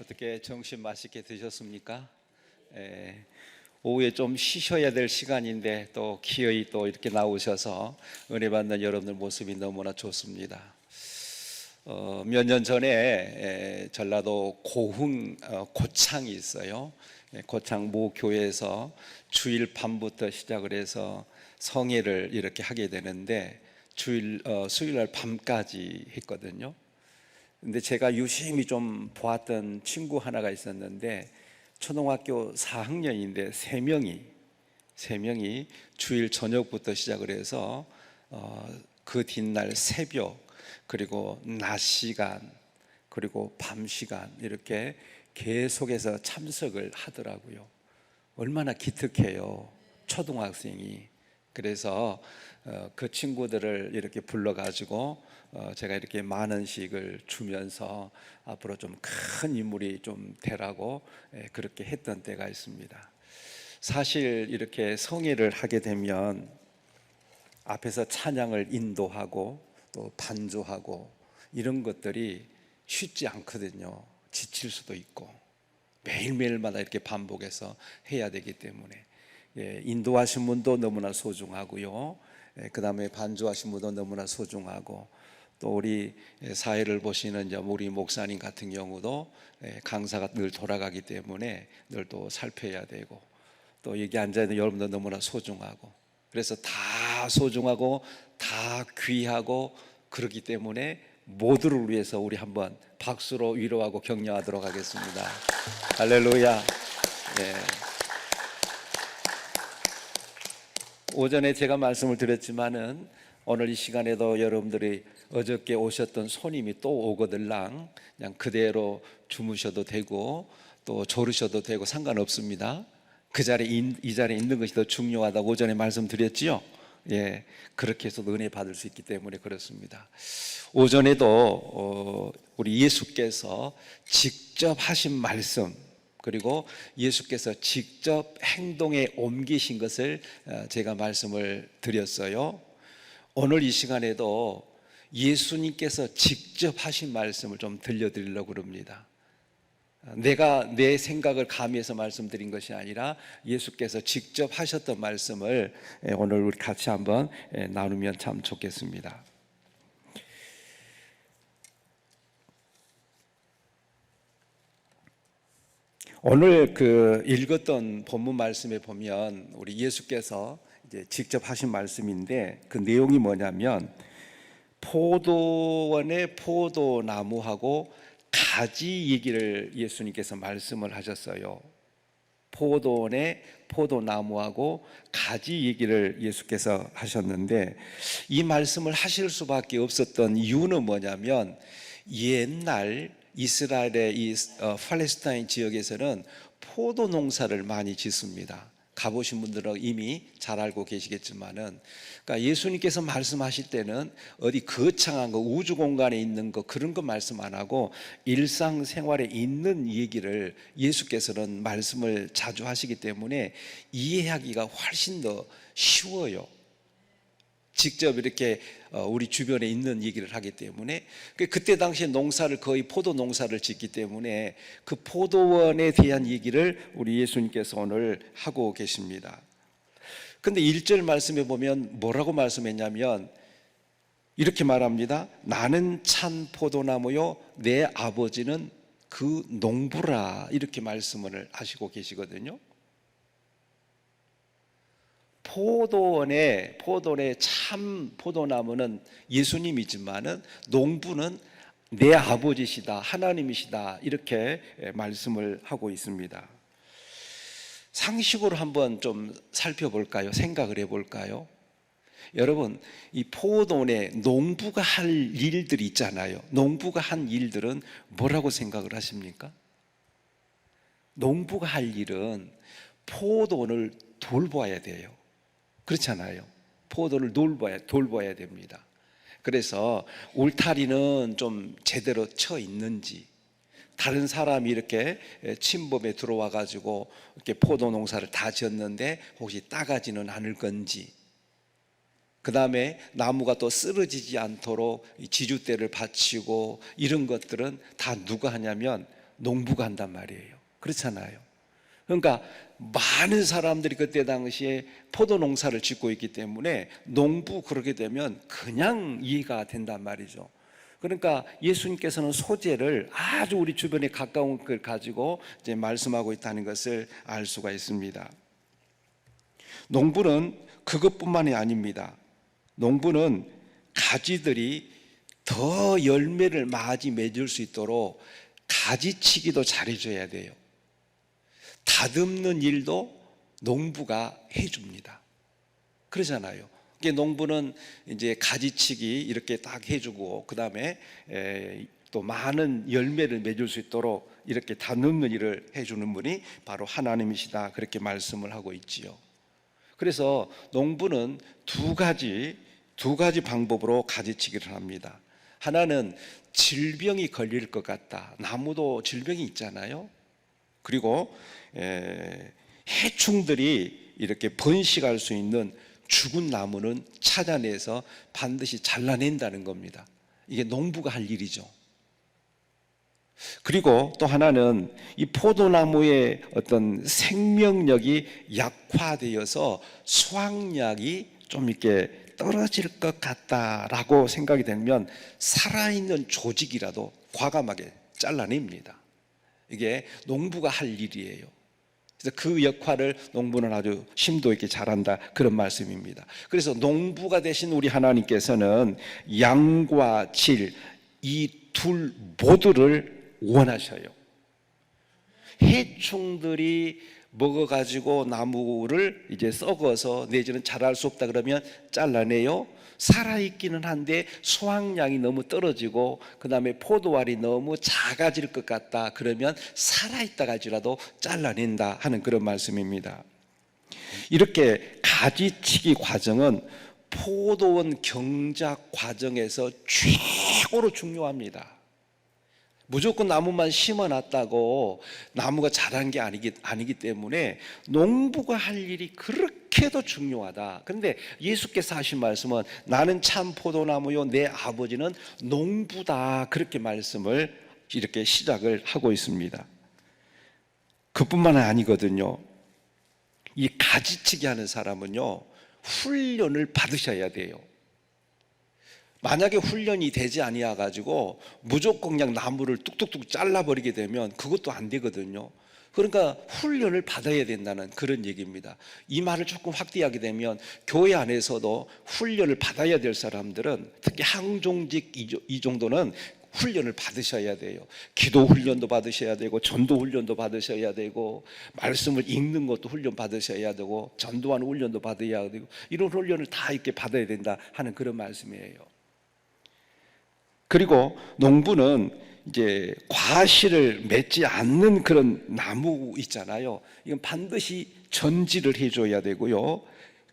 어떻게 점심 맛있게 드셨습니까? 오후에 좀 쉬셔야 될 시간인데 또 기어이 또 이렇게 나오셔서 은혜 받는 여러분들 모습이 너무나 좋습니다. 몇 년 전에 전라도 고흥 고창이 있어요. 고창 모 교회에서 주일 밤부터 시작을 해서 성회를 이렇게 하게 되는데 수요일날 밤까지 했거든요. 근데 제가 유심히 좀 보았던 친구 하나가 있었는데 초등학교 4학년인데 세 명이 주일 저녁부터 시작을 해서 그 뒷날 새벽 그리고 낮 시간 그리고 밤 시간 이렇게 계속해서 참석을 하더라고요. 얼마나 기특해요, 초등학생이. 그래서 그 친구들을 이렇게 불러가지고 제가 이렇게 만원씩을 주면서 앞으로 좀 큰 인물이 좀 되라고 그렇게 했던 때가 있습니다. 사실 이렇게 성회를 하게 되면 앞에서 찬양을 인도하고 또 반주하고 이런 것들이 쉽지 않거든요. 지칠 수도 있고 매일매일마다 이렇게 반복해서 해야 되기 때문에 인도하신 분도 너무나 소중하고요. 그 다음에 반주하신 분도 너무나 소중하고 또 우리 사회를 보시는 우리 목사님 같은 경우도 강사가 늘 돌아가기 때문에 늘 또 살펴야 되고 또 여기 앉아있는 여러분도 너무나 소중하고 그래서 다 소중하고 다 귀하고 그렇기 때문에 모두를 위해서 우리 한번 박수로 위로하고 격려하도록 하겠습니다. 할렐루야. 오전에 제가 말씀을 드렸지만은 오늘 이 시간에도 여러분들이 어저께 오셨던 손님이 또 오거들랑 그냥 그대로 주무셔도 되고 또 졸으셔도 되고 상관없습니다. 그 자리에 이 자리에 있는 것이 더 중요하다고 오전에 말씀드렸지요. 그렇게 해서 은혜 받을 수 있기 때문에 그렇습니다. 오전에도 우리 예수께서 직접 하신 말씀 그리고 예수께서 직접 행동에 옮기신 것을 제가 말씀을 드렸어요. 오늘 이 시간에도 예수님께서 직접 하신 말씀을 좀 들려드리려고 합니다. 내가 내 생각을 가미해서 말씀드린 것이 아니라 예수께서 직접 하셨던 말씀을 오늘 우리 같이 한번 나누면 참 좋겠습니다. 오늘 읽었던 본문 말씀에 보면 우리 예수께서 이제 직접 하신 말씀인데 그 내용이 뭐냐면 포도원의 포도나무하고 가지 얘기를 예수님께서 말씀을 하셨어요. 포도원의 포도나무하고 가지 얘기를 예수께서 하셨는데 이 말씀을 하실 수밖에 없었던 이유는 뭐냐면 옛날 이스라엘의 이 팔레스타인 지역에서는 포도 농사를 많이 짓습니다. 가보신 분들은 이미 잘 알고 계시겠지만은, 그러니까 예수님께서 말씀하실 때는 어디 거창한 거, 우주 공간에 있는 거 그런 거 말씀 안 하고 일상생활에 있는 얘기를 예수께서는 말씀을 자주 하시기 때문에 이해하기가 훨씬 더 쉬워요. 직접 이렇게 우리 주변에 있는 얘기를 하기 때문에 그때 당시에 농사를 거의 포도 농사를 짓기 때문에 그 포도원에 대한 얘기를 우리 예수님께서 오늘 하고 계십니다. 근데 1절 말씀에 보면 뭐라고 말씀했냐면 이렇게 말합니다. 나는 참 포도나무요 내 아버지는 그 농부라 이렇게 말씀을 하시고 계시거든요. 포도원의 참 포도나무는 예수님이지만은 농부는 내 아버지시다, 하나님이시다 이렇게 말씀을 하고 있습니다. 상식으로 한번 좀 살펴볼까요? 생각을 해볼까요? 여러분, 이 포도원에 농부가 할 일들이 있잖아요. 농부가 한 일들은 뭐라고 생각을 하십니까? 농부가 할 일은 포도원을 돌봐야 돼요. 그렇잖아요. 포도를 돌봐야 됩니다. 그래서 울타리는 좀 제대로 쳐 있는지, 다른 사람이 이렇게 침범에 들어와 가지고 이렇게 포도 농사를 다 지었는데 혹시 따가지는 않을 건지, 그 다음에 나무가 또 쓰러지지 않도록 지주대를 받치고 이런 것들은 다 누가 하냐면 농부가 한단 말이에요. 그렇잖아요. 그러니까 많은 사람들이 그때 당시에 포도 농사를 짓고 있기 때문에 농부 그러게 되면 그냥 이해가 된단 말이죠. 그러니까 예수님께서는 소재를 아주 우리 주변에 가까운 걸 가지고 이제 말씀하고 있다는 것을 알 수가 있습니다. 농부는 그것뿐만이 아닙니다. 농부는 가지들이 더 열매를 많이 맺을 수 있도록 가지치기도 잘해줘야 돼요. 다듬는 일도 농부가 해줍니다. 그러잖아요. 농부는 이제 가지치기 이렇게 딱 해주고, 그 다음에 또 많은 열매를 맺을 수 있도록 이렇게 다듬는 일을 해주는 분이 바로 하나님이시다, 그렇게 말씀을 하고 있지요. 그래서 농부는 두 가지 방법으로 가지치기를 합니다. 하나는 질병이 걸릴 것 같다. 나무도 질병이 있잖아요. 그리고 해충들이 이렇게 번식할 수 있는 죽은 나무는 찾아내서 반드시 잘라낸다는 겁니다. 이게 농부가 할 일이죠. 그리고 또 하나는 이 포도나무의 어떤 생명력이 약화되어서 수확량이 좀 이렇게 떨어질 것 같다라고 생각이 되면 살아있는 조직이라도 과감하게 잘라냅니다. 이게 농부가 할 일이에요. 그래서 그 역할을 농부는 아주 심도 있게 잘한다, 그런 말씀입니다. 그래서 농부가 되신 우리 하나님께서는 양과 질, 이 둘 모두를 원하셔요. 해충들이 먹어가지고 나무를 이제 썩어서 내지는 자랄 수 없다 그러면 잘라내요. 살아있기는 한데 수확량이 너무 떨어지고 그 다음에 포도알이 너무 작아질 것 같다 그러면 살아있다 할지라도 잘라낸다 하는 그런 말씀입니다. 이렇게 가지치기 과정은 포도원 경작 과정에서 최고로 중요합니다. 무조건 나무만 심어놨다고 나무가 자란 게 아니기 때문에 농부가 할 일이 그렇게도 중요하다. 그런데 예수께서 하신 말씀은 나는 참 포도나무요 내 아버지는 농부다, 그렇게 말씀을 이렇게 시작을 하고 있습니다. 그뿐만 아니거든요. 이 가지치기 하는 사람은요 훈련을 받으셔야 돼요. 만약에 훈련이 되지 아니하 가지고 무조건 그냥 나무를 뚝뚝뚝 잘라버리게 되면 그것도 안 되거든요. 그러니까 훈련을 받아야 된다는 그런 얘기입니다. 이 말을 조금 확대하게 되면 교회 안에서도 훈련을 받아야 될 사람들은 특히 항종직 이 정도는 훈련을 받으셔야 돼요. 기도 훈련도 받으셔야 되고 전도 훈련도 받으셔야 되고 말씀을 읽는 것도 훈련 받으셔야 되고 전도하는 훈련도 받아야 되고 이런 훈련을 다 이렇게 받아야 된다 하는 그런 말씀이에요. 그리고 농부는 이제 과실을 맺지 않는 그런 나무 있잖아요. 이건 반드시 전지를 해줘야 되고요.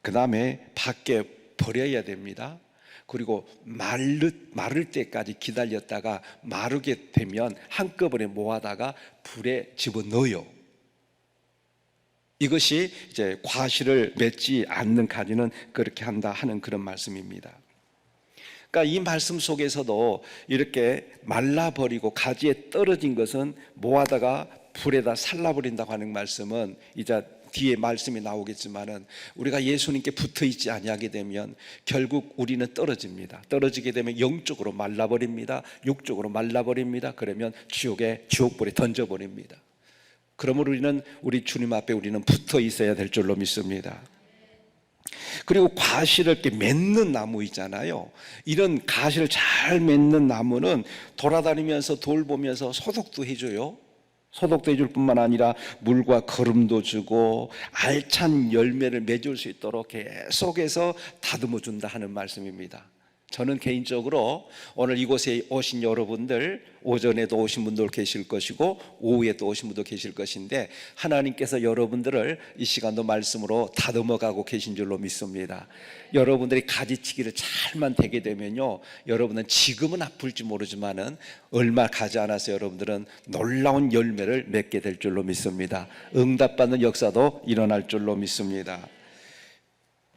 그 다음에 밖에 버려야 됩니다. 그리고 마를 때까지 기다렸다가 마르게 되면 한꺼번에 모아다가 불에 집어넣어요. 이것이 이제 과실을 맺지 않는 가지는 그렇게 한다 하는 그런 말씀입니다. 그러니까 이 말씀 속에서도 이렇게 말라버리고 가지에 떨어진 것은 모아다가 불에다 살라버린다고 하는 말씀은 이제 뒤에 말씀이 나오겠지만은 우리가 예수님께 붙어 있지 아니하게 되면 결국 우리는 떨어집니다. 떨어지게 되면 영적으로 말라버립니다. 육적으로 말라버립니다. 그러면 지옥불에 던져버립니다. 그러므로 우리는 우리 주님 앞에 우리는 붙어 있어야 될 줄로 믿습니다. 그리고 과실을 이렇게 맺는 나무 있잖아요. 이런 가시를 잘 맺는 나무는 돌아다니면서 돌보면서 소독도 해줘요. 소독도 해줄 뿐만 아니라 물과 거름도 주고 알찬 열매를 맺을 수 있도록 계속해서 다듬어 준다 하는 말씀입니다. 저는 개인적으로 오늘 이곳에 오신 여러분들, 오전에도 오신 분들 계실 것이고 오후에 또 오신 분도 계실 것인데 하나님께서 여러분들을 이 시간도 말씀으로 다듬어 가고 계신 줄로 믿습니다. 여러분들이 가지치기를 잘만 되게 되면요, 여러분은 지금은 아플지 모르지만은 얼마 가지 않아서 여러분들은 놀라운 열매를 맺게 될 줄로 믿습니다. 응답받는 역사도 일어날 줄로 믿습니다.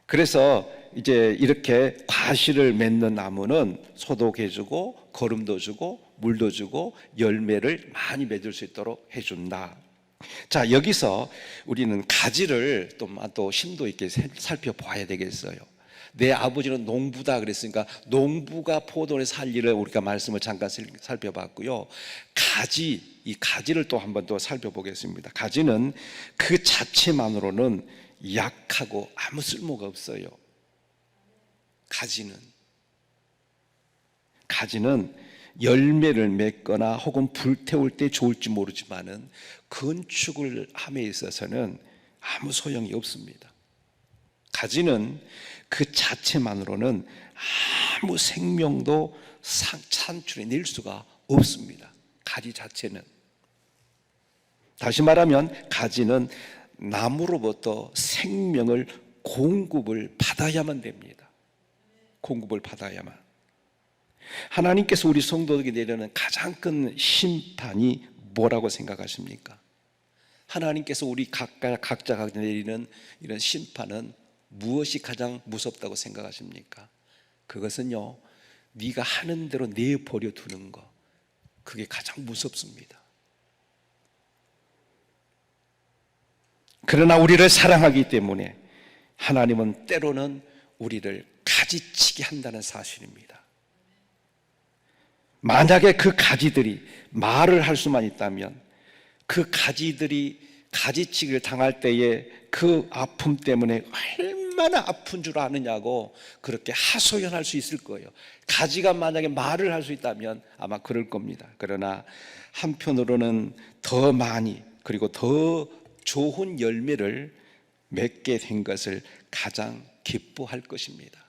그래서 이제 이렇게 과실을 맺는 나무는 소독해주고 거름도 주고 물도 주고 열매를 많이 맺을 수 있도록 해준다. 자, 여기서 우리는 가지를 또 심도 있게 살펴봐야 되겠어요. 내 아버지는 농부다 그랬으니까 농부가 포도원에 살 일을 우리가 말씀을 잠깐 살펴봤고요. 이 가지를 또 한번 더 살펴보겠습니다. 가지는 그 자체만으로는 약하고 아무 쓸모가 없어요. 가지는 열매를 맺거나 혹은 불태울 때 좋을지 모르지만은 건축을 함에 있어서는 아무 소용이 없습니다. 가지는 그 자체만으로는 아무 생명도 창출해낼 수가 없습니다. 가지 자체는. 다시 말하면 가지는 나무로부터 생명을 공급을 받아야만 됩니다. 공급을 받아야만. 하나님께서 우리 성도에게 내리는 가장 큰 심판이 뭐라고 생각하십니까? 하나님께서 우리 각자가 내리는 이런 심판은 무엇이 가장 무섭다고 생각하십니까? 그것은요, 네가 하는 대로 내버려 두는 거, 그게 가장 무섭습니다. 그러나 우리를 사랑하기 때문에 하나님은 때로는 우리를 가지치게 한다는 사실입니다. 만약에 그 가지들이 말을 할 수만 있다면, 그 가지들이 가지치기를 당할 때에 그 아픔 때문에 얼마나 아픈 줄 아느냐고 그렇게 하소연할 수 있을 거예요. 가지가 만약에 말을 할 수 있다면 아마 그럴 겁니다. 그러나 한편으로는 더 많이 그리고 더 좋은 열매를 맺게 된 것을 가장 기뻐할 것입니다.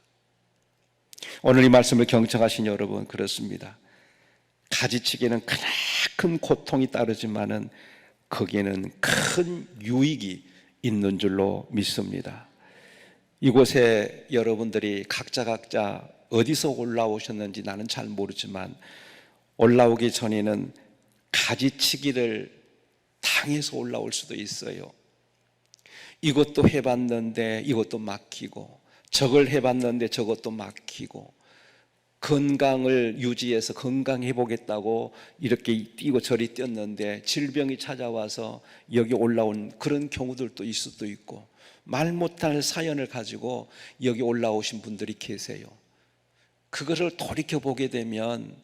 오늘 이 말씀을 경청하신 여러분, 그렇습니다. 가지치기에는 크나큰 고통이 따르지만은 거기에는 큰 유익이 있는 줄로 믿습니다. 이곳에 여러분들이 각자 어디서 올라오셨는지 나는 잘 모르지만 올라오기 전에는 가지치기를 당해서 올라올 수도 있어요. 이것도 해봤는데 이것도 막히고, 저걸 해봤는데 저것도 막히고, 건강을 유지해서 건강해보겠다고 이렇게 뛰고 저리 뛰었는데 질병이 찾아와서 여기 올라온 그런 경우들도 있을 수도 있고, 말 못할 사연을 가지고 여기 올라오신 분들이 계세요. 그거를 돌이켜보게 되면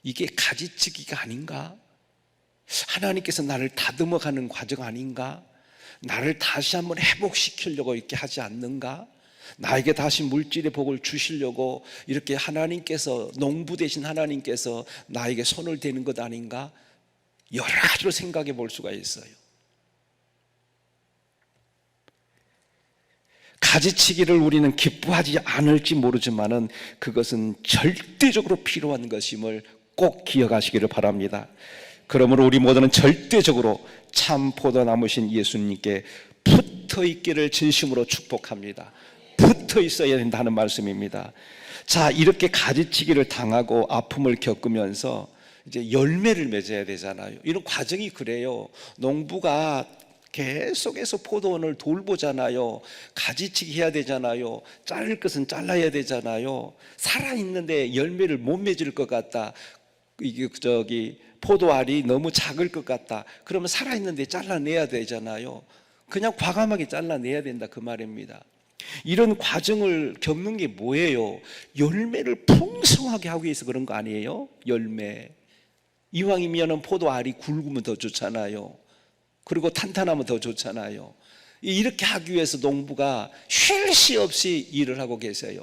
이게 가지치기가 아닌가? 하나님께서 나를 다듬어가는 과정 아닌가? 나를 다시 한번 회복시키려고 이렇게 하지 않는가? 나에게 다시 물질의 복을 주시려고 이렇게 하나님께서, 농부 되신 하나님께서 나에게 손을 대는 것 아닌가? 여러 가지로 생각해 볼 수가 있어요. 가지치기를 우리는 기뻐하지 않을지 모르지만은 그것은 절대적으로 필요한 것임을 꼭 기억하시기를 바랍니다. 그러므로 우리 모두는 절대적으로 참 포도나무신 예수님께 붙어 있기를 진심으로 축복합니다. 붙어 있어야 된다는 말씀입니다. 자, 이렇게 가지치기를 당하고 아픔을 겪으면서 이제 열매를 맺어야 되잖아요. 이런 과정이 그래요. 농부가 계속해서 포도원을 돌보잖아요. 가지치기 해야 되잖아요. 자를 것은 잘라야 되잖아요. 살아있는데 열매를 못 맺을 것 같다. 이게 포도알이 너무 작을 것 같다. 그러면 살아있는데 잘라내야 되잖아요. 그냥 과감하게 잘라내야 된다, 그 말입니다. 이런 과정을 겪는 게 뭐예요? 열매를 풍성하게 하기 위해서 그런 거 아니에요? 열매. 이왕이면 포도알이 굵으면 더 좋잖아요. 그리고 탄탄하면 더 좋잖아요. 이렇게 하기 위해서 농부가 쉴 새 없이 일을 하고 계세요.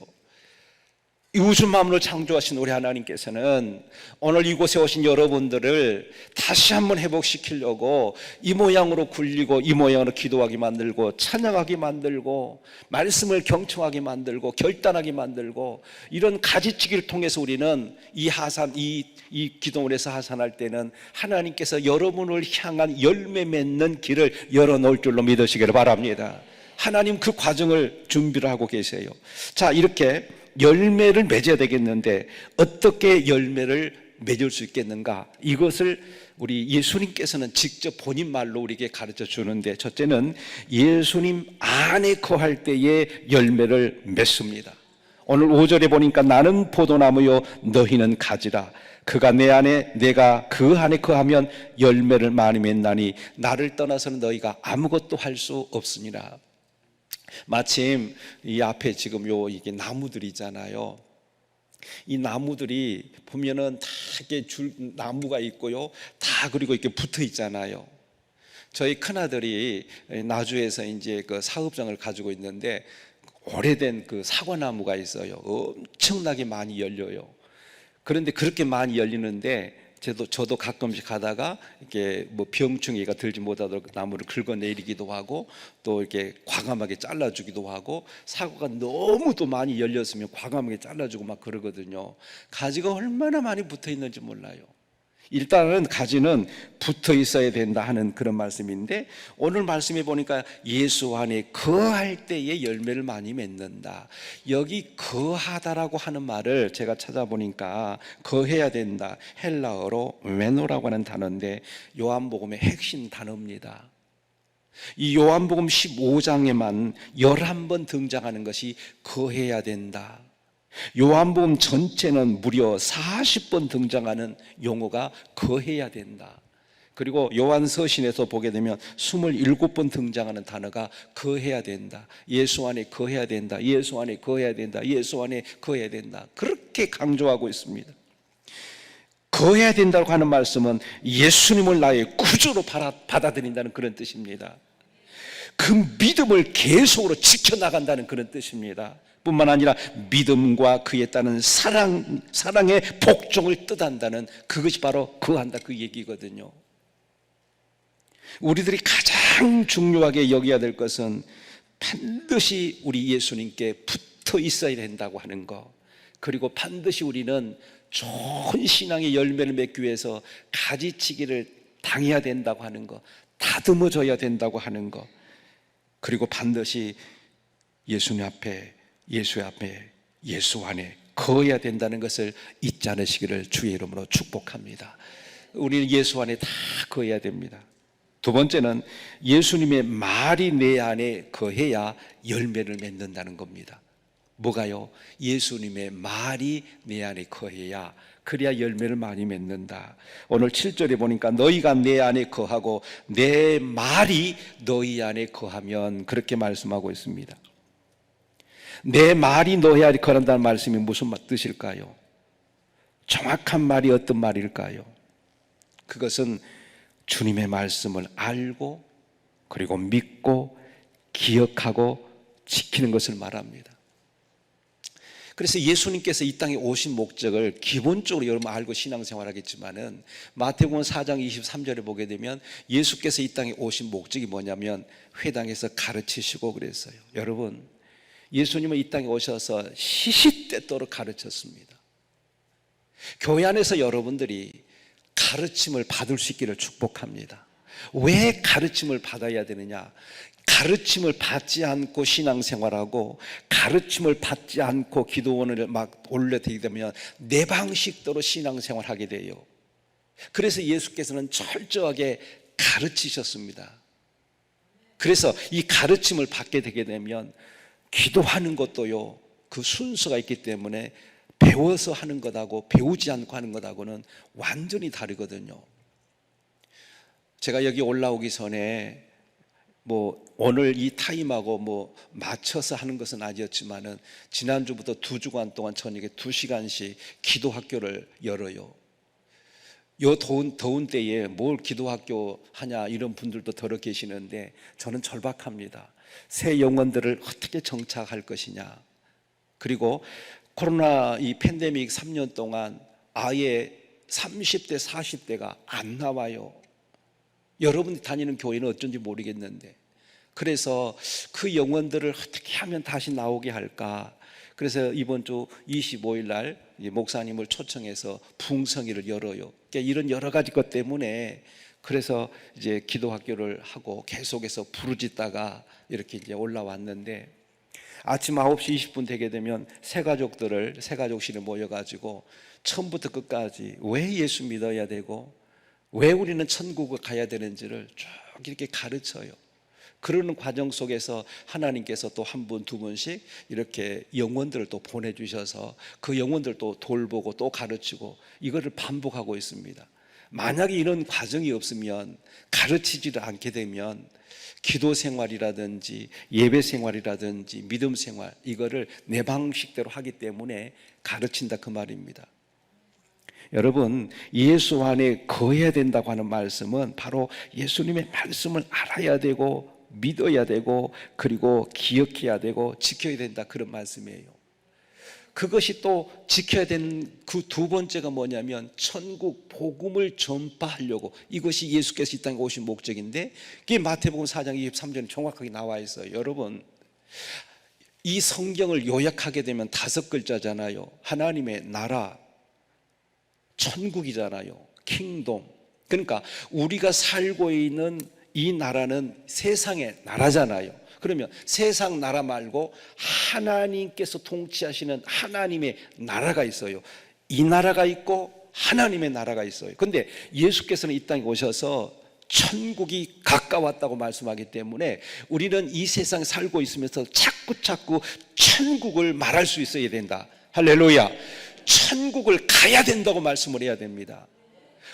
이 우주 만물을 창조하신 우리 하나님께서는 오늘 이곳에 오신 여러분들을 다시 한번 회복시키려고 이 모양으로 굴리고 이 모양으로 기도하게 만들고 찬양하게 만들고 말씀을 경청하게 만들고 결단하게 만들고, 이런 가지치기를 통해서 우리는 이 기도를 해서 하산할 때는 하나님께서 여러분을 향한 열매 맺는 길을 열어놓을 줄로 믿으시기를 바랍니다. 하나님 그 과정을 준비를 하고 계세요. 자, 이렇게 열매를 맺어야 되겠는데 어떻게 열매를 맺을 수 있겠는가? 이것을 우리 예수님께서는 직접 본인 말로 우리에게 가르쳐 주는데, 첫째는 예수님 안에 거할 때에 열매를 맺습니다. 오늘 5절에 보니까 나는 포도나무요 너희는 가지라. 그가 내 안에 내가 그 안에 거하면 열매를 많이 맺나니 나를 떠나서는 너희가 아무것도 할 수 없으니라. 마침 이 앞에 지금 이게 나무들이 있잖아요. 이 나무들이 보면은 다 이렇게 나무가 있고요, 다 그리고 이렇게 붙어 있잖아요. 저희 큰아들이 나주에서 이제 그 사업장을 가지고 있는데 오래된 그 사과나무가 있어요. 엄청나게 많이 열려요. 그런데 그렇게 많이 열리는데 저도 가끔씩 가다가 이렇게 뭐 병충해가 들지 못하도록 나무를 긁어내리기도 하고 또 이렇게 과감하게 잘라주기도 하고, 사과가 너무 또 많이 열렸으면 과감하게 잘라주고 막 그러거든요. 가지가 얼마나 많이 붙어 있는지 몰라요. 일단은 가지는 붙어 있어야 된다 하는 그런 말씀인데, 오늘 말씀에 보니까 예수 안에 거할 때에 열매를 많이 맺는다. 여기 거하다라고 하는 말을 제가 찾아보니까 거해야 된다, 헬라어로 메노라고 하는 단어인데 요한복음의 핵심 단어입니다. 이 요한복음 15장에만 11번 등장하는 것이 거해야 된다. 요한복음 전체는 무려 40번 등장하는 용어가 거해야 된다. 그리고 요한서신에서 보게 되면 27번 등장하는 단어가 거해야 된다, 예수 안에 거해야 된다, 예수 안에 거해야 된다, 예수 안에 거해야 된다, 그렇게 강조하고 있습니다. 거해야 된다고 하는 말씀은 예수님을 나의 구주로 받아들인다는 그런 뜻입니다. 그 믿음을 계속으로 지켜나간다는 그런 뜻입니다. 뿐만 아니라 믿음과 그에 따른 사랑의 복종을 뜻한다는, 그것이 바로 거한다 그 얘기거든요. 우리들이 가장 중요하게 여겨야 될 것은 반드시 우리 예수님께 붙어 있어야 된다고 하는 것, 그리고 반드시 우리는 좋은 신앙의 열매를 맺기 위해서 가지치기를 당해야 된다고 하는 것, 다듬어져야 된다고 하는 것, 그리고 반드시 예수님 앞에, 예수 앞에, 예수 안에 거해야 된다는 것을 잊지 않으시기를 주의 이름으로 축복합니다. 우리는 예수 안에 다 거해야 됩니다. 두 번째는 예수님의 말이 내 안에 거해야 열매를 맺는다는 겁니다. 뭐가요? 예수님의 말이 내 안에 거해야, 그래야 열매를 많이 맺는다. 오늘 7절에 보니까 너희가 내 안에 거하고 내 말이 너희 안에 거하면, 그렇게 말씀하고 있습니다. 내 말이 너희 안에 거한다는 말씀이 무슨 뜻일까요? 정확한 말이 어떤 말일까요? 그것은 주님의 말씀을 알고 그리고 믿고 기억하고 지키는 것을 말합니다. 그래서 예수님께서 이 땅에 오신 목적을 기본적으로 여러분 알고 신앙생활하겠지만은, 마태복음 4장 23절에 보게 되면 예수께서 이 땅에 오신 목적이 뭐냐면 회당에서 가르치시고 그랬어요. 여러분, 예수님은 이 땅에 오셔서 시시때때로 가르쳤습니다. 교회 안에서 여러분들이 가르침을 받을 수 있기를 축복합니다. 왜 가르침을 받아야 되느냐? 가르침을 받지 않고 신앙생활하고 가르침을 받지 않고 기도원을 막 올려드리게 되면 내 방식대로 신앙생활하게 돼요. 그래서 예수께서는 철저하게 가르치셨습니다. 그래서 이 가르침을 받게 되게 되면 기도하는 것도요, 그 순서가 있기 때문에 배워서 하는 것하고 배우지 않고 하는 것하고는 완전히 다르거든요. 제가 여기 올라오기 전에 뭐 오늘 이 타임하고 맞춰서 하는 것은 아니었지만은 지난주부터 2주간 동안 저녁에 2시간씩 기도 학교를 열어요. 요 더운 때에 뭘 기도 학교 하냐 이런 분들도 더러 계시는데 저는 절박합니다. 새 영혼들을 어떻게 정착할 것이냐, 그리고 코로나 이 팬데믹 3년 동안 아예 30대 40대가 안 나와요. 여러분이 다니는 교회는 어쩐지 모르겠는데, 그래서 그 영혼들을 어떻게 하면 다시 나오게 할까? 그래서 이번 주 25일 날 목사님을 초청해서 부흥성회를 열어요. 그러니까 이런 여러 가지 것 때문에 그래서 이제 기도 학교를 하고 계속해서 부르짖다가 이렇게 이제 올라왔는데, 아침 9시 20분 되게 되면 새가족실에 모여가지고 처음부터 끝까지 왜 예수 믿어야 되고 왜 우리는 천국을 가야 되는지를 쭉 이렇게 가르쳐요. 그러는 과정 속에서 하나님께서 또 한 분, 두 분씩 이렇게 영혼들을 또 보내주셔서 그 영혼들 또 돌보고 또 가르치고 이거를 반복하고 있습니다. 만약에 이런 과정이 없으면, 가르치지를 않게 되면 기도 생활이라든지 예배 생활이라든지 믿음 생활, 이거를 내 방식대로 하기 때문에 가르친다 그 말입니다. 여러분, 예수 안에 거해야 된다고 하는 말씀은 바로 예수님의 말씀을 알아야 되고 믿어야 되고 그리고 기억해야 되고 지켜야 된다, 그런 말씀이에요. 그것이 또 지켜야 되는 그 두 번째가 뭐냐면 천국 복음을 전파하려고, 이것이 예수께서 이 땅에 오신 목적인데, 그게 마태복음 4장 23절에 정확하게 나와 있어요. 여러분, 이 성경을 요약하게 되면 5글자잖아요. 하나님의 나라, 천국이잖아요. 킹덤. 그러니까 우리가 살고 있는 이 나라는 세상의 나라잖아요. 그러면 세상 나라 말고 하나님께서 통치하시는 하나님의 나라가 있어요. 이 나라가 있고 하나님의 나라가 있어요. 그런데 예수께서는 이 땅에 오셔서 천국이 가까웠다고 말씀하기 때문에 우리는 이 세상에 살고 있으면서 자꾸 천국을 말할 수 있어야 된다. 할렐루야. 천국을 가야 된다고 말씀을 해야 됩니다.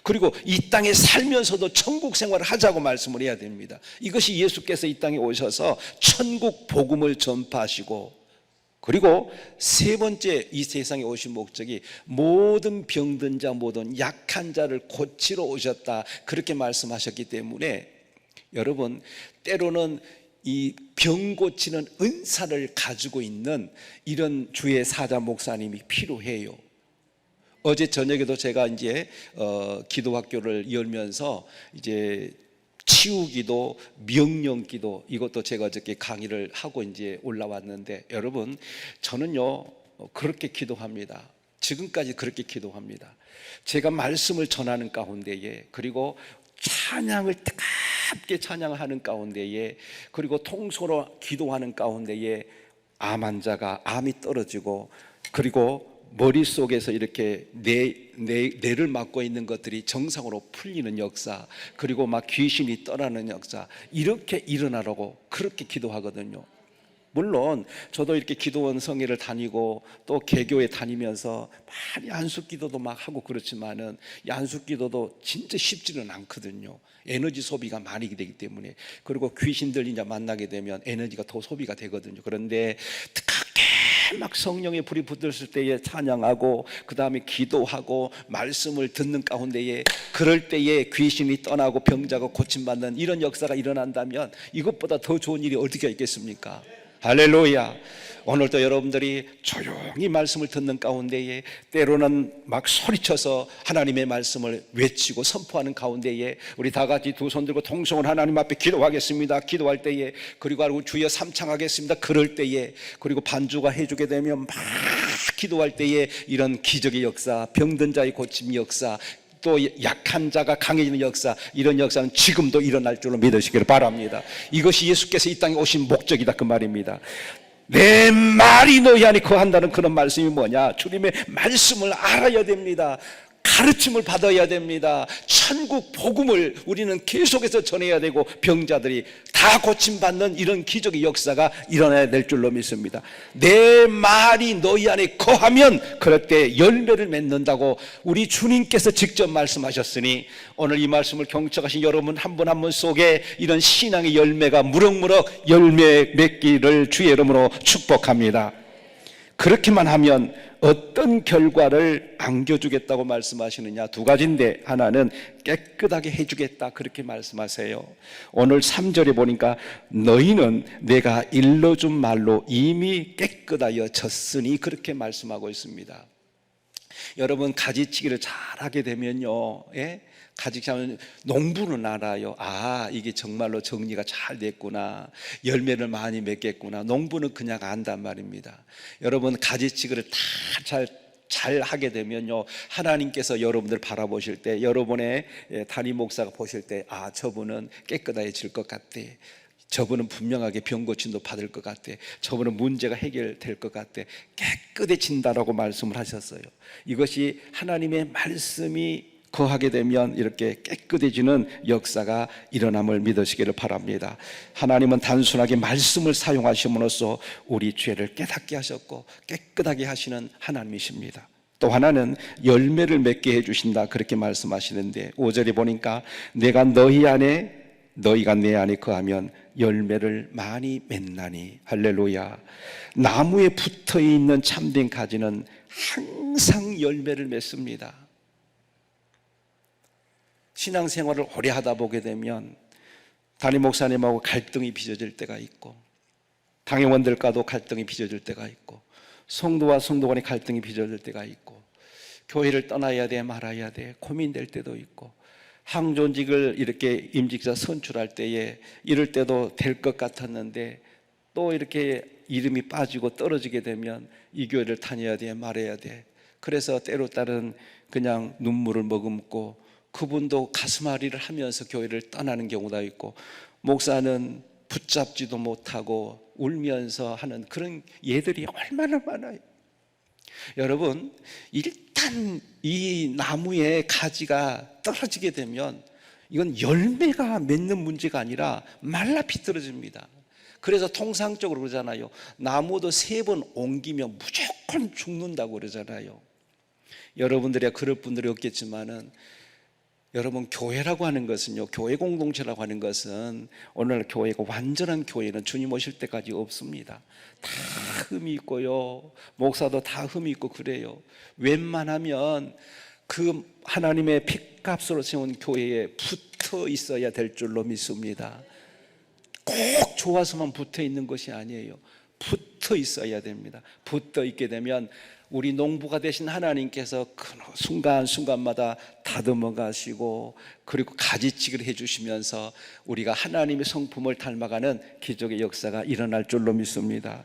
그리고 이 땅에 살면서도 천국 생활을 하자고 말씀을 해야 됩니다. 이것이 예수께서 이 땅에 오셔서 천국 복음을 전파하시고, 그리고 세 번째 이 세상에 오신 목적이 모든 병든 자, 모든 약한 자를 고치러 오셨다, 그렇게 말씀하셨기 때문에 여러분, 때로는 이 병 고치는 은사를 가지고 있는 이런 주의 사자 목사님이 필요해요. 어제 저녁에도 제가 이제 기도학교를 열면서 이제 치유기도, 명령기도, 이것도 제가 어저께 강의를 하고 이제 올라왔는데, 여러분, 저는요 그렇게 기도합니다. 지금까지 그렇게 기도합니다. 제가 말씀을 전하는 가운데에, 그리고 찬양을 뜨겁게 찬양하는 가운데에, 그리고 통소로 기도하는 가운데에 암 환자가 암이 떨어지고, 그리고 머릿속에서 이렇게 뇌를 막고 있는 것들이 정상으로 풀리는 역사, 그리고 막 귀신이 떠나는 역사, 이렇게 일어나라고 그렇게 기도하거든요. 물론 저도 이렇게 기도원 성회를 다니고 또 개교에 다니면서 많이 안수기도도 막 하고 그렇지만은 이 안수기도도 진짜 쉽지는 않거든요. 에너지 소비가 많이 되기 때문에. 그리고 귀신들 이제 만나게 되면 에너지가 더 소비가 되거든요. 그런데 뜨겁게 막 성령의 불이 붙었을 때에 찬양하고, 그 다음에 기도하고 말씀을 듣는 가운데에, 그럴 때에 귀신이 떠나고 병자가 고침받는 이런 역사가 일어난다면 이것보다 더 좋은 일이 어디가 있겠습니까? 할렐루야. 오늘도 여러분들이 조용히 말씀을 듣는 가운데에, 때로는 막 소리쳐서 하나님의 말씀을 외치고 선포하는 가운데에, 우리 다 같이 두 손 들고 통성을 하나님 앞에 기도하겠습니다. 기도할 때에, 그리고 주여 삼창하겠습니다. 그럴 때에, 그리고 반주가 해주게 되면 막 기도할 때에 이런 기적의 역사, 병든 자의 고침 역사, 또 약한 자가 강해지는 역사, 이런 역사는 지금도 일어날 줄로 믿으시기를 바랍니다. 이것이 예수께서 이 땅에 오신 목적이다, 그 말입니다. 내 말이 너희 안에 거한다는 그런 말씀이 뭐냐? 주님의 말씀을 알아야 됩니다. 가르침을 받아야 됩니다. 천국 복음을 우리는 계속해서 전해야 되고, 병자들이 다 고침받는 이런 기적의 역사가 일어나야 될 줄로 믿습니다. 내 말이 너희 안에 거하면 그럴 때 열매를 맺는다고 우리 주님께서 직접 말씀하셨으니, 오늘 이 말씀을 경청하신 여러분 한 분 한 분 속에 이런 신앙의 열매가 무럭무럭 열매 맺기를 주의 이름으로 축복합니다. 그렇게만 하면 어떤 결과를 안겨주겠다고 말씀하시느냐? 두 가지인데, 하나는 깨끗하게 해주겠다, 그렇게 말씀하세요. 오늘 3절에 보니까 너희는 내가 일러준 말로 이미 깨끗하여 졌으니, 그렇게 말씀하고 있습니다. 여러분, 가지치기를 잘하게 되면요, 가지치기하면 농부는 알아요. 아, 이게 정말로 정리가 잘 됐구나, 열매를 많이 맺겠구나. 농부는 그냥 안단 말입니다. 여러분, 가지치기를 다 잘 하게 되면요, 하나님께서 여러분들 바라보실 때, 여러분의 담임 목사가 보실 때, 아, 저분은 깨끗해질 것 같대, 저분은 분명하게 병 고침도 받을 것 같아, 저분은 문제가 해결될 것 같아, 깨끗해진다라고 말씀을 하셨어요. 이것이 하나님의 말씀이 거하게 되면 이렇게 깨끗해지는 역사가 일어남을 믿으시기를 바랍니다. 하나님은 단순하게 말씀을 사용하심으로써 우리 죄를 깨닫게 하셨고 깨끗하게 하시는 하나님이십니다. 또 하나는 열매를 맺게 해주신다 그렇게 말씀하시는데 5절에 보니까 내가 너희 안에 너희가 내 안에 거하면 열매를 많이 맺나니. 할렐루야. 나무에 붙어 있는 참된 가지는 항상 열매를 맺습니다. 신앙생활을 오래 하다 보게 되면 담임 목사님하고 갈등이 빚어질 때가 있고 당회원들과도 갈등이 빚어질 때가 있고 성도와 성도 간의 갈등이 빚어질 때가 있고 교회를 떠나야 돼 말아야 돼 고민될 때도 있고 항존직을 이렇게 임직자 선출할 때에 이럴 때도 될 것 같았는데 또 이렇게 이름이 빠지고 떨어지게 되면 이 교회를 다녀야 돼 말아야 돼. 그래서 때로 따른 그냥 눈물을 머금고 그분도 가슴앓이를 하면서 교회를 떠나는 경우가 있고 목사는 붙잡지도 못하고 울면서 하는 그런 예들이 얼마나 많아요. 여러분, 일단 이 나무의 가지가 떨어지게 되면 이건 열매가 맺는 문제가 아니라 말라 비틀어집니다. 그래서 통상적으로 그러잖아요. 나무도 3번 옮기면 무조건 죽는다고 그러잖아요. 여러분들이 그럴 분들이 없겠지만은 여러분, 교회라고 하는 것은요, 교회 공동체라고 하는 것은 오늘 교회가 완전한 교회는 주님 오실 때까지 없습니다. 다 흠이 있고요, 목사도 다 흠이 있고 그래요. 웬만하면 그 하나님의 핏값으로 세운 교회에 붙어 있어야 될 줄로 믿습니다. 꼭 좋아서만 붙어 있는 것이 아니에요. 붙어 있어야 됩니다. 붙어 있게 되면 우리 농부가 되신 하나님께서 그 순간순간마다 다듬어 가시고 그리고 가지치기를 해주시면서 우리가 하나님의 성품을 닮아가는 기적의 역사가 일어날 줄로 믿습니다.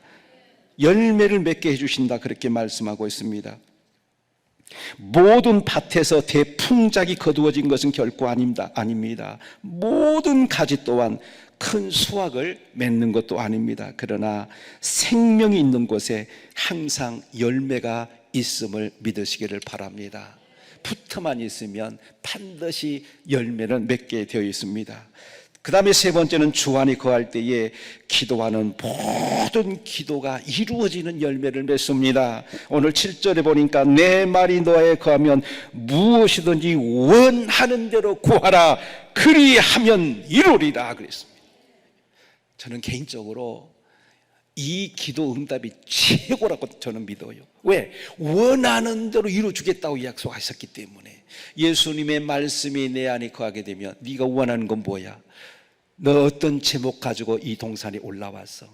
열매를 맺게 해주신다 그렇게 말씀하고 있습니다. 모든 밭에서 대풍작이 거두어진 것은 결코 아닙니다. 모든 가지 또한 큰 수확을 맺는 것도 아닙니다. 그러나 생명이 있는 곳에 항상 열매가 있음을 믿으시기를 바랍니다. 붙어만 있으면 반드시 열매는 맺게 되어 있습니다. 그 다음에 3번째는 주 안에 거할 때에 기도하는 모든 기도가 이루어지는 열매를 맺습니다. 오늘 7절에 보니까 내 말이 너에 거하면 무엇이든지 원하는 대로 구하라 그리하면 이루리라 그랬습니다. 저는 개인적으로 이 기도 응답이 최고라고 저는 믿어요. 왜? 원하는 대로 이루어주겠다고 약속하셨기 때문에. 예수님의 말씀이 내 안에 거하게 되면 네가 원하는 건 뭐야? 너 어떤 제목 가지고 이 동산에 올라왔어?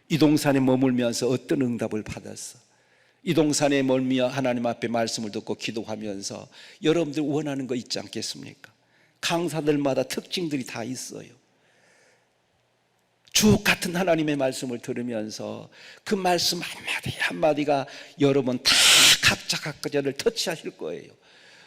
이 동산에 머물면서 어떤 응답을 받았어? 이 동산에 머물며 하나님 앞에 말씀을 듣고 기도하면서 여러분들 원하는 거 있지 않겠습니까? 강사들마다 특징들이 다 있어요. 주옥 같은 하나님의 말씀을 들으면서 그 말씀 한마디 한마디가 여러분 다 각자를 터치하실 거예요.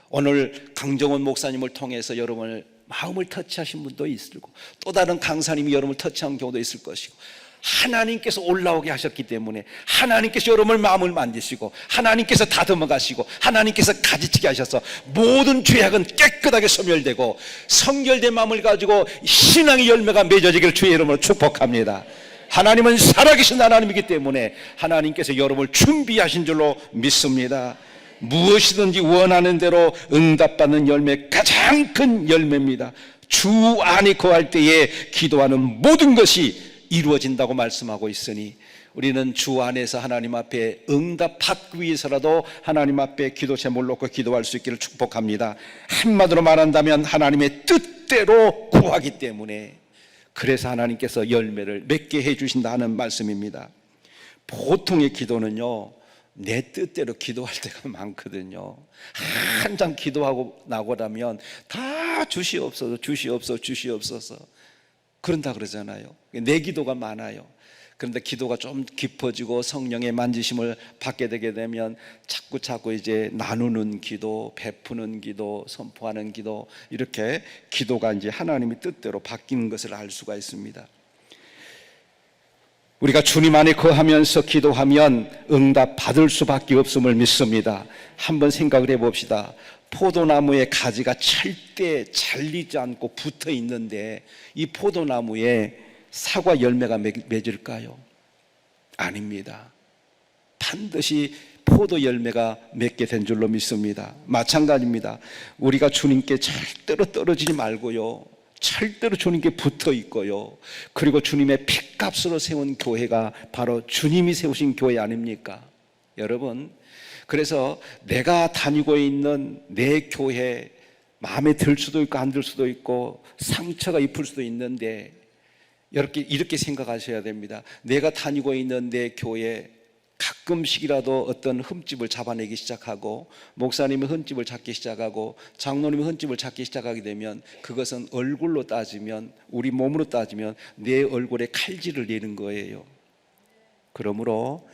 오늘 강정원 목사님을 통해서 여러분을 마음을 터치하신 분도 있을 거고 또 다른 강사님이 여러분을 터치한 경우도 있을 것이고 하나님께서 올라오게 하셨기 때문에 하나님께서 여러분의 마음을 만지시고 하나님께서 다듬어 가시고 하나님께서 가지치게 하셔서 모든 죄악은 깨끗하게 소멸되고 성결된 마음을 가지고 신앙의 열매가 맺어지기를 주의 이름으로 축복합니다. 하나님은 살아계신 하나님이기 때문에 하나님께서 여러분을 준비하신 줄로 믿습니다. 무엇이든지 원하는 대로 응답받는 열매, 가장 큰 열매입니다. 주 안에 거할 때에 기도하는 모든 것이 이루어진다고 말씀하고 있으니 우리는 주 안에서 하나님 앞에 응답받기 위해서라도 하나님 앞에 기도 제목을 놓고 기도할 수 있기를 축복합니다. 한마디로 말한다면 하나님의 뜻대로 구하기 때문에 그래서 하나님께서 열매를 맺게 해주신다는 말씀입니다. 보통의 기도는요 내 뜻대로 기도할 때가 많거든요. 한참 기도하고 나고 나면 다 주시옵소서 주시옵소서 주시옵소서 그런다 그러잖아요. 내 기도가 많아요. 그런데 기도가 좀 깊어지고 성령의 만지심을 받게 되게 되면 자꾸 이제 나누는 기도, 베푸는 기도, 선포하는 기도 이렇게 기도가 이제 하나님의 뜻대로 바뀌는 것을 알 수가 있습니다. 우리가 주님 안에 거하면서 기도하면 응답 받을 수밖에 없음을 믿습니다. 한번 생각을 해봅시다. 포도나무의 가지가 절대 잘리지 않고 붙어 있는데 이 포도나무에 사과 열매가 맺을까요? 아닙니다. 반드시 포도 열매가 맺게 된 줄로 믿습니다. 마찬가지입니다. 우리가 주님께 절대로 떨어지지 말고요, 절대로 주님께 붙어 있고요, 그리고 주님의 핏값으로 세운 교회가 바로 주님이 세우신 교회 아닙니까? 여러분, 그래서 내가 다니고 있는 내 교회 마음에 들 수도 있고 안 들 수도 있고 상처가 입을 수도 있는데 이렇게 생각하셔야 됩니다. 내가 다니고 있는 내 교회 가끔씩이라도 어떤 흠집을 잡아내기 시작하고, 목사님이 흠집을 찾기 시작하고, 장로님이 흠집을 찾기 시작하게 되면 그것은 얼굴로 따지면, 우리 몸으로 따지면 내 얼굴에 칼질을 내는 거예요. 그러므로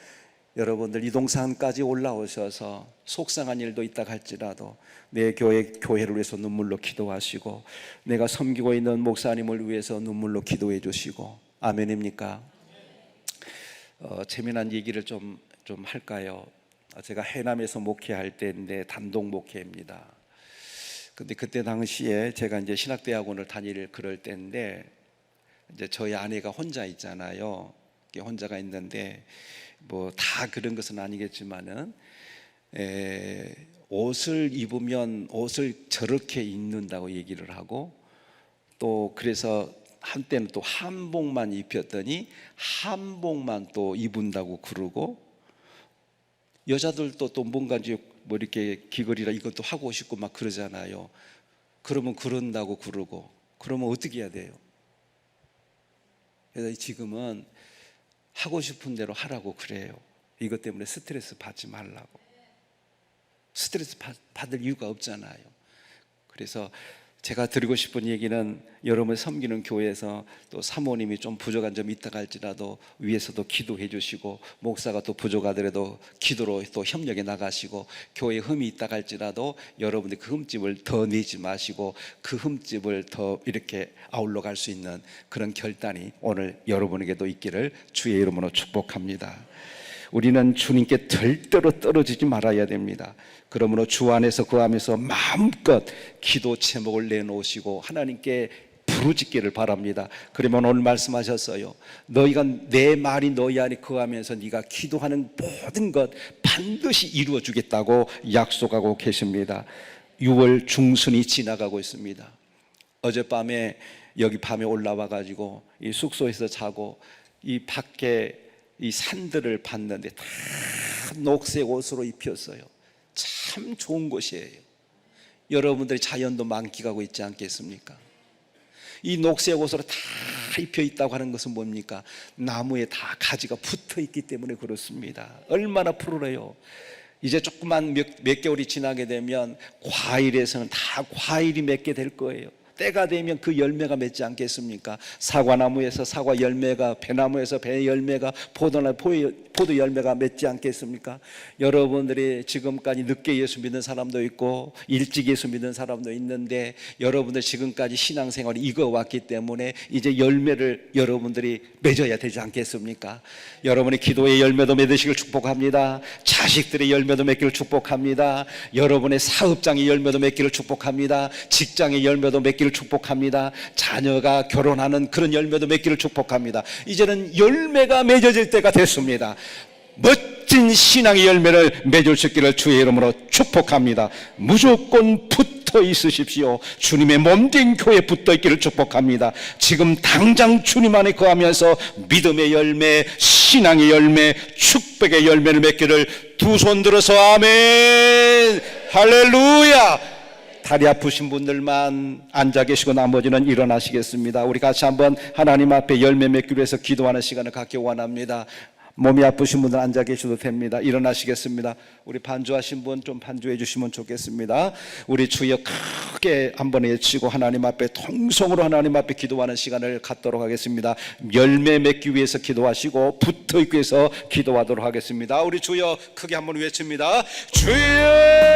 여러분들 이동산까지 올라오셔서 속상한 일도 있다 할지라도 내 교회를 위해서 눈물로 기도하시고, 내가 섬기고 있는 목사님을 위해서 눈물로 기도해 주시고, 아멘입니까? 재미난 얘기를 좀 할까요? 제가 해남에서 목회할 때인데 단독 목회입니다. 근데 그때 당시에 제가 이제 신학대학원을 다닐 그럴 때인데, 이제 저희 아내가 혼자 있잖아요. 혼자가 있는데 뭐 다 그런 것은 아니겠지만은 옷을 입으면 옷을 저렇게 입는다고 얘기를 하고, 또 그래서 한때는 또 한복만 입혔더니 한복만 또 입은다고 그러고, 여자들도 또 뭔가 이제 뭐 이렇게 귀걸이라 이것도 하고 싶고 막 그러잖아요. 그러면 그런다고 그러고, 그러면 어떻게 해야 돼요? 그래서 지금은 하고 싶은 대로 하라고 그래요. 이것 때문에 스트레스 받지 말라고. 스트레스 받을 이유가 없잖아요. 그래서 제가 드리고 싶은 얘기는, 여러분을 섬기는 교회에서 또 사모님이 좀 부족한 점이 있다 할지라도 위에서도 기도해 주시고, 목사가 또 부족하더라도 기도로 또 협력해 나가시고, 교회에 흠이 있다 할지라도 여러분들이 그 흠집을 더 내지 마시고 그 흠집을 더 이렇게 아울러 갈 수 있는 그런 결단이 오늘 여러분에게도 있기를 주의 이름으로 축복합니다. 우리는 주님께 절대로 떨어지지 말아야 됩니다. 그러므로 주 안에서 거하면서 마음껏 기도 제목을 내놓으시고 하나님께 부르짖기를 바랍니다. 그러면 오늘 말씀하셨어요. 너희가 내 말이 너희 안에 거하면서 네가 기도하는 모든 것 반드시 이루어 주겠다고 약속하고 계십니다. 6월 중순이 지나가고 있습니다. 어젯밤에 여기 밤에 올라와 가지고 이 숙소에서 자고 이 밖에 이 산들을 봤는데 다 녹색 옷으로 입혔어요. 참 좋은 곳이에요. 여러분들이 자연도 만끽하고 있지 않겠습니까? 이 녹색 옷으로 다 입혀 있다고 하는 것은 뭡니까? 나무에 다 가지가 붙어 있기 때문에 그렇습니다. 얼마나 푸르래요. 이제 조금만 몇 개월이 지나게 되면 과일에서는 다 과일이 맺게 될 거예요. 때가 되면 그 열매가 맺지 않겠습니까? 사과나무에서 사과 열매가, 배나무에서 배 열매가, 포도나무 포도 열매가 맺지 않겠습니까? 여러분들이 지금까지 늦게 예수 믿는 사람도 있고 일찍 예수 믿는 사람도 있는데, 여러분들 지금까지 신앙생활이 익어왔기 때문에 이제 열매를 여러분들이 맺어야 되지 않겠습니까? 여러분의 기도의 열매도 맺으시길 축복합니다. 자식들의 열매도 맺기를 축복합니다. 여러분의 사업장의 열매도 맺기를 축복합니다. 직장의 열매도 맺기를 축복합니다. 자녀가 결혼하는 그런 열매도 맺기를 축복합니다. 이제는 열매가 맺어질 때가 됐습니다. 멋진 신앙의 열매를 맺을 수 있기를 주의 이름으로 축복합니다. 무조건 붙어 있으십시오. 주님의 몸된 교회에 붙어 있기를 축복합니다. 지금 당장 주님 안에 거하면서 믿음의 열매, 신앙의 열매, 축복의 열매를 맺기를 두 손 들어서 아멘. 할렐루야. 다리 아프신 분들만 앉아 계시고 나머지는 일어나시겠습니다. 우리 같이 한번 하나님 앞에 열매 맺기 위해서 기도하는 시간을 갖기 원합니다. 몸이 아프신 분들 앉아 계셔도 됩니다. 일어나시겠습니다. 우리 반주하신 분 좀 반주해 주시면 좋겠습니다. 우리 주여 크게 한번 외치고 하나님 앞에 통성으로 하나님 앞에 기도하는 시간을 갖도록 하겠습니다. 열매 맺기 위해서 기도하시고 붙어 있기 위해서 기도하도록 하겠습니다. 우리 주여 크게 한번 외칩니다. 주여